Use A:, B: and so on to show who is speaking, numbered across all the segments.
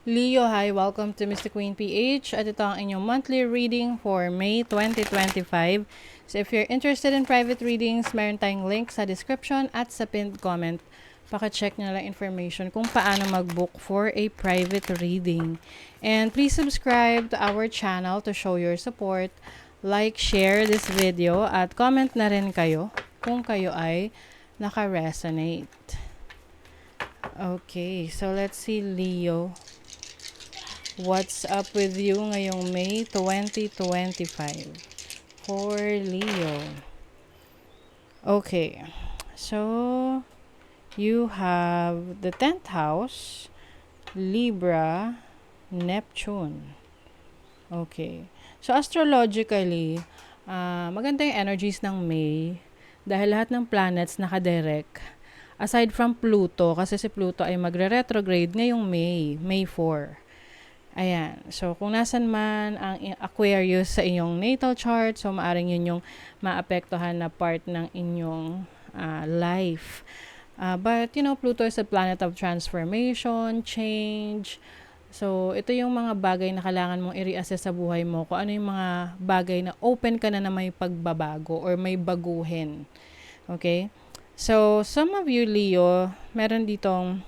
A: Leo, hi! Welcome to Mr. Queen PH at ito ang inyong monthly reading for May 2025. So if you're interested in private readings, meron tayong link sa description at sa pinned comment. Paka-check nyo lang information kung paano mag-book for a private reading. And please subscribe to our channel to show your support. Like, share this video at comment na rin kayo kung kayo ay naka-resonate. Okay, so let's see Leo. What's up with you ngayong May 2025 for Leo? Okay, so you have the 10th house, Libra, Neptune. Okay, so astrologically, maganda yung energies ng May dahil lahat ng planets nakadirect. Aside from Pluto, kasi si Pluto ay magre-retrograde ngayong May 4. Ayan. So, kung nasan man ang Aquarius sa inyong natal chart, so maaring yun yung maapektuhan na part ng inyong life. But, Pluto is a planet of transformation, change. So, ito yung mga bagay na kailangan mong i-reassess sa buhay mo. Kung ano yung mga bagay na open ka na may pagbabago or may baguhin. Okay? So, some of you, Leo, meron ditong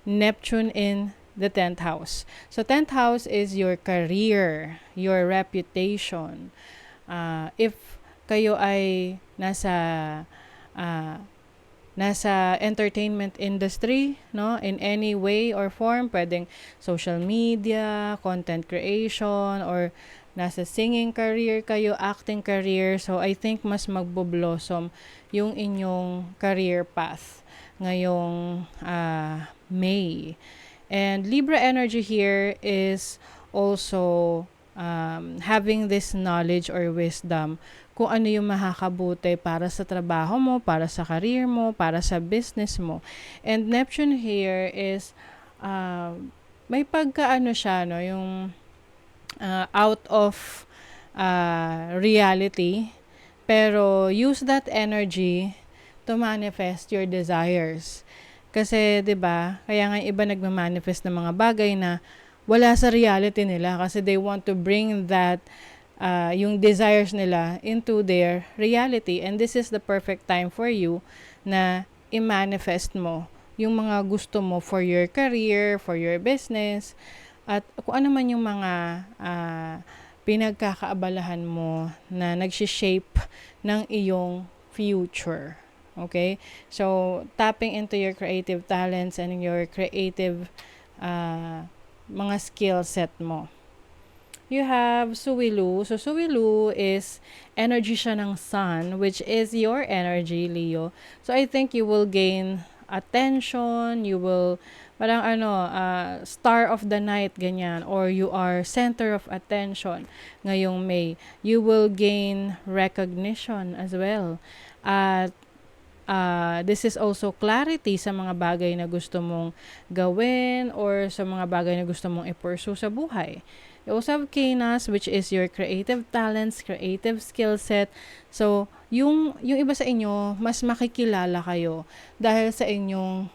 A: Neptune in the 10th house. So 10th house is your career, your reputation. If kayo ay nasa entertainment industry, no, in any way or form, pwedeng social media, content creation, or nasa singing career kayo, acting career, so I think mas magbo-blossom yung inyong career path ngayong May. And Libra energy here is also having this knowledge or wisdom kung ano yung makakabuti para sa trabaho mo, para sa career mo, para sa business mo. And Neptune here is may pagkaano siya, no, yung out of reality, pero use that energy to manifest your desires. Kasi 'di ba? Kaya nga iba nagma-manifest ng mga bagay na wala sa reality nila kasi they want to bring that yung desires nila into their reality, and this is the perfect time for you na i-manifest mo yung mga gusto mo for your career, for your business, at kung ano man yung mga pinagkakaabalahan mo na nagshi-shape ng iyong future. Okay? So, tapping into your creative talents and your creative mga skill set mo. You have Suwilu. So, Suwilu is energy siya ng sun, which is your energy, Leo. So, I think you will gain attention, you will, parang star of the night, ganyan, or you are center of attention ngayong May. You will gain recognition as well. At this is also clarity sa mga bagay na gusto mong gawin or sa mga bagay na gusto mong i-pursue sa buhay. You also have Canis, which is your creative talents, creative skill set. So, yung iba sa inyo, mas makikilala kayo dahil sa inyong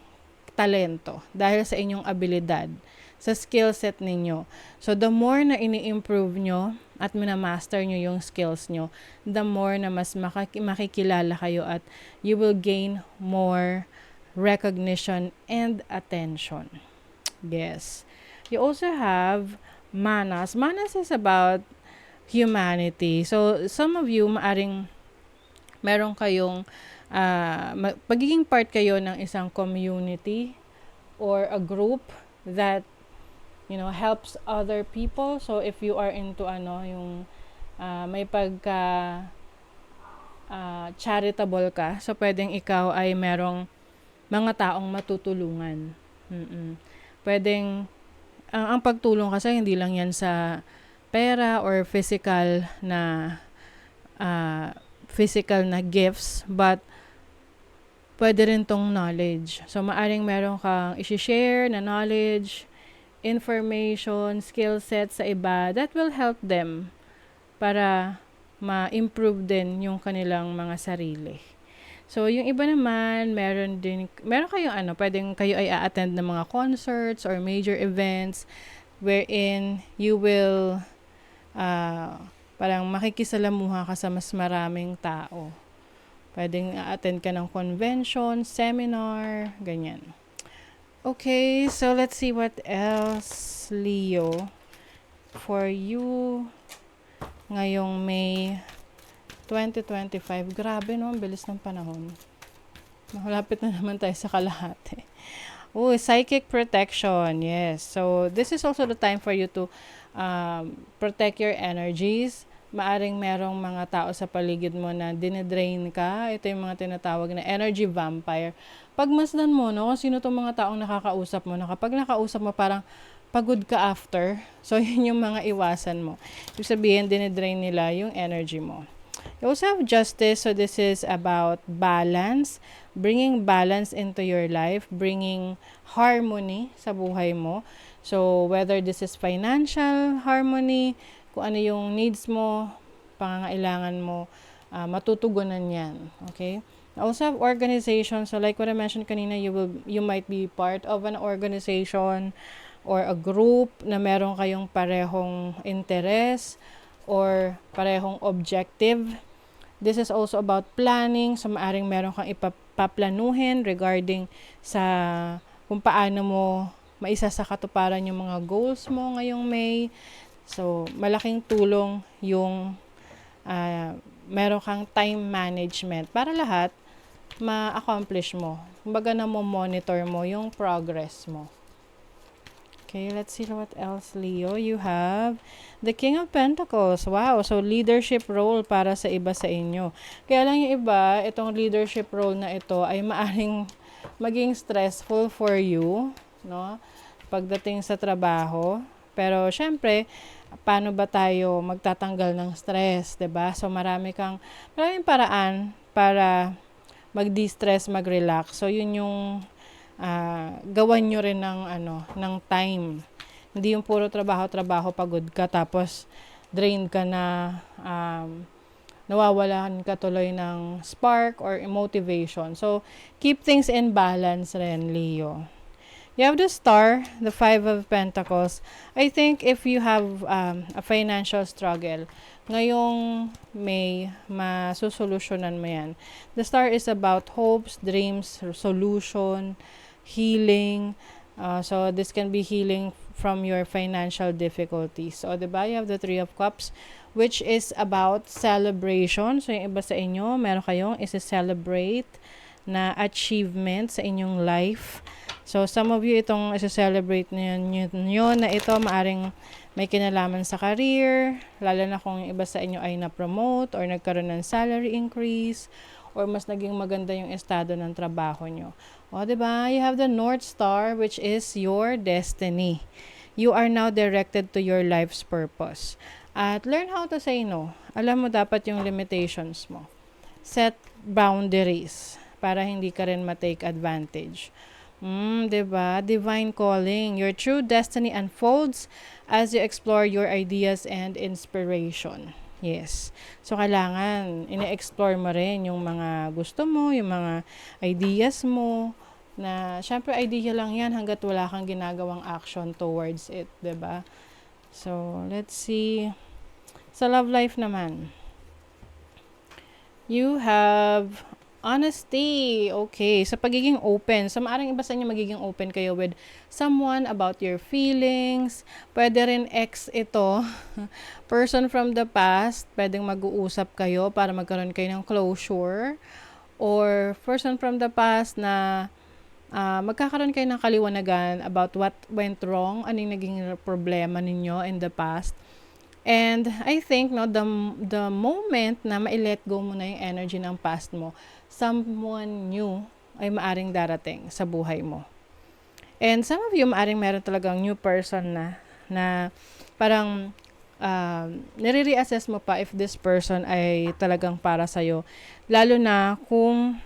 A: talento, dahil sa inyong abilidad, sa skill set ninyo. So, the more na ini-improve nyo at minamaster nyo yung skills nyo, the more na mas makikilala kayo at you will gain more recognition and attention. Yes. You also have Manas. Manas is about humanity. So, some of you, maaring meron kayong pagiging part kayo ng isang community or a group that helps other people. So if you are into yung may pagka charitable ka, so pwedeng ikaw ay merong mga taong matutulungan. Pwedeng ang pagtulong kasi hindi lang yan sa pera or physical na gifts, but pwede rin tong knowledge. So maaring meron kang i-share na knowledge, information, skill set sa iba that will help them para ma-improve din yung kanilang mga sarili. So, yung iba naman, meron kayong pwedeng kayo ay a-attend ng mga concerts or major events wherein you will ah, parang makikisalamuha ka sa mas maraming tao. Pwedeng a-attend ka ng convention, seminar, ganyan. Okay, so let's see what else, Leo, for you ngayong May 2025. Grabe no, ang bilis ng panahon. Malapit na naman tayo sa kalahati. Oh, psychic protection. Yes. So, this is also the time for you to protect your energies. Maaring merong mga tao sa paligid mo na dinedrain ka. Ito yung mga tinatawag na energy vampire. Pagmasdan mo, no, kung sino itong mga taong nakakausap mo, na kapag nakausap mo, parang pagod ka after. So, yun yung mga iwasan mo. Ibig sabihin, dinedrain nila yung energy mo. You also have justice, so this is about balance, bringing balance into your life, bringing harmony sa buhay mo. So, whether this is financial harmony, kung ano yung needs mo, pangangailangan mo, matutugunan yan. Okay? You also have organization, so like what I mentioned kanina, you might be part of an organization or a group na meron kayong parehong interest or parehong objective. This is also about planning. So, maaring meron kang ipaplanuhin regarding sa kung paano mo maisa sa katuparan yung mga goals mo ngayong May. So, malaking tulong yung meron kang time management para lahat ma-accomplish mo. Kumbaga na mo monitor mo yung progress mo. Okay, let's see what else, Leo. You have the King of Pentacles. Wow, so leadership role para sa iba sa inyo. Kaya lang yung iba, itong leadership role na ito ay maaring maging stressful for you, no? Pagdating sa trabaho. Pero syempre, paano ba tayo magtatanggal ng stress, 'di ba? So maraming paraan para mag-de-stress, mag-relax. So yun yung gawan nyo rin ng time. Hindi yung puro trabaho, pagod ka, tapos drained ka na, nawawalan ka tuloy ng spark or motivation. So, keep things in balance rin, Leo. You have the Star, the Five of Pentacles. I think if you have a financial struggle, ngayong May, masusolusyonan mo yan. The Star is about hopes, dreams, solution, healing. So, this can be healing from your financial difficulties. So, diba? You have the Three of Cups, which is about celebration. So, yung iba sa inyo, meron kayong isa-celebrate na achievement sa inyong life. So, some of you, itong isa-celebrate nyo na ito, maaring may kinalaman sa career, lalo na kung yung iba sa inyo ay na-promote or nagkaroon ng salary increase, or mas naging maganda yung estado ng trabaho nyo. O, diba? You have the North Star, which is your destiny. You are now directed to your life's purpose. At learn how to say no. Alam mo dapat yung limitations mo. Set boundaries para hindi ka rin ma-take advantage. Diba? Divine calling. Your true destiny unfolds as you explore your ideas and inspiration. Yes. So, kailangan ine-explore mo rin yung mga gusto mo, yung mga ideas mo, na syempre idea lang yan hanggat wala kang ginagawang action towards it, 'di ba? So, let's see. Sa love life naman, you have honesty. Okay, sa pagiging open. So, maaaring iba sa inyo magiging open kayo with someone about your feelings. Pwede rin ex ito. Person from the past. Pwedeng mag-uusap kayo para magkaroon kayo ng closure. Or person from the past na magkakaroon kayo ng kaliwanagan about what went wrong, ano yung naging problema ninyo in the past. And I think the moment na ma-let go mo na yung energy ng past mo, someone new ay maaring darating sa buhay mo. And some of you maaring meron talagang new person na parang nire-reassess mo pa if this person ay talagang para sa'yo. Lalo na kung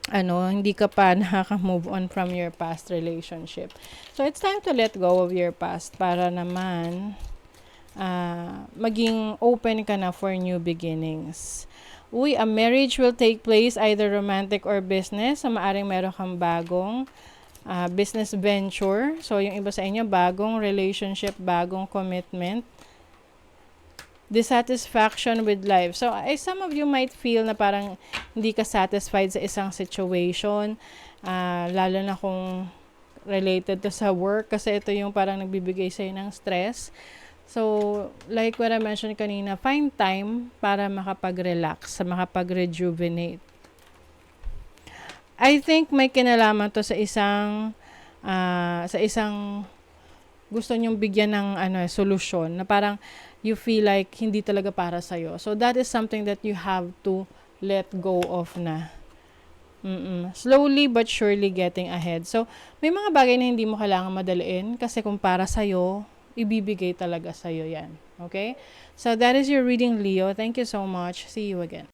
A: hindi ka pa nakaka-move on from your past relationship. So, it's time to let go of your past para naman maging open ka na for new beginnings. Uy, a marriage will take place, either romantic or business. So, maaring meron kang bagong business venture. So, yung iba sa inyo, bagong relationship, bagong commitment. Dissatisfaction with life. So, some of you might feel na parang hindi ka satisfied sa isang situation. Lalo na kung related to sa work. Kasi ito yung parang nagbibigay sa'yo ng stress. So, like what I mentioned kanina, find time para makapag-relax, makapag-rejuvenate. I think may kinalaman to sa isang gusto nyong bigyan ng solusyon na parang you feel like hindi talaga para sa'yo. So, that is something that you have to let go of na. Slowly but surely getting ahead. So, may mga bagay na hindi mo kailangan madaliin kasi kung para sa'yo, ibibigay talaga sa'yo yan. Okay? So, that is your reading, Leo. Thank you so much. See you again.